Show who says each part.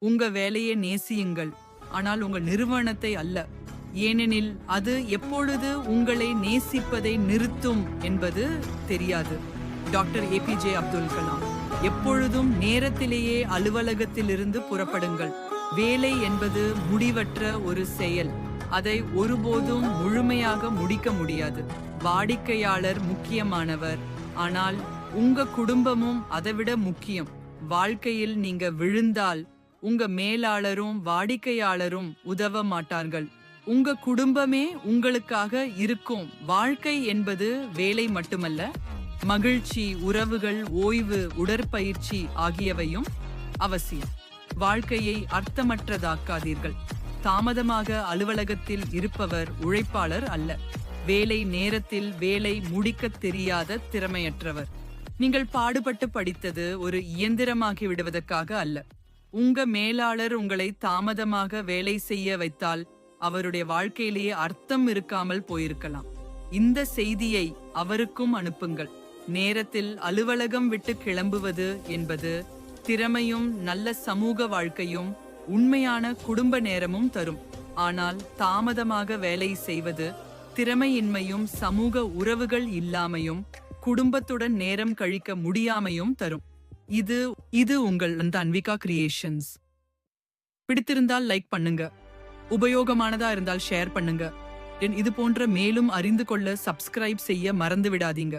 Speaker 1: உங்க வேலையை நேசியுங்கள், ஆனால் உங்க நிறுவனத்தை அல்ல. ஏனெனில் அது எப்பொழுது உங்களை நேசிப்பதை நிறுத்தும் என்பது தெரியாது. Doctor A P J Abdul Kalam. எப்பொழுதும் நேரத்திலேயே அலுவலகத்திலிருந்து புறப்படுங்கள். வேலை என்பது முடிவற்ற ஒரு செயல். அதை ஒருபோதும் முழுமையாக முடிக்க முடியாது. வாடிக்கையாளர் முக்கியமானவர், ஆனால் உங்க குடும்பமும் அதைவிட முக்கியம். வாழ்க்கையில் நீங்க விழுந்தால் உங்க மேலாளரும் வாடிக்கையாளரும் உதவ மாட்டார்கள். உங்க குடும்பமே உங்களுக்காக இருக்கும். வாழ்க்கை என்பது வேலை மட்டுமல்ல, மகிழ்ச்சி, உறவுகள், ஓய்வு, உடற்பயிற்சி ஆகியவையும் அவசியம். வாழ்க்கையை அர்த்தமற்றதாக்காதீர்கள். தாமதமாக அலுவலகத்தில் இருப்பவர் உழைப்பாளர் அல்ல. வேலை நேரத்தில் வேலை முடிக்க தெரியாத திறமையற்றவர். நீங்கள் பாடுபட்டு படித்தது ஒரு இயந்திரமாகி விடுவதற்காக அல்ல. உங்க மேலாளர் உங்களை தாமதமாக வேலை செய்ய வைத்தால் அவருடைய வாழ்க்கையிலேயே அர்த்தம் இருக்காமல் போயிருக்கலாம். இந்த செய்தியை அவருக்கும் அனுப்புங்கள். நேரத்தில் அலுவலகம் விட்டு கிளம்புவது என்பது திறமையும் நல்ல சமூக வாழ்க்கையும் உண்மையான குடும்ப நேரமும் தரும். ஆனால் தாமதமாக வேலை செய்வது திறமையின்மையும் சமூக உறவுகள் இல்லாமையும் குடும்பத்துடன் நேரம் கழிக்க முடியாமையும் தரும். இது உங்கள் அன்விகா கிரியேஷன்ஸ். பிடித்திருந்தால் லைக் பண்ணுங்க, உபயோகமானதா இருந்தால் ஷேர் பண்ணுங்க. இது போன்ற மேலும் அறிந்து கொள்ள சப்ஸ்கிரைப் செய்ய மறந்து விடாதீங்க.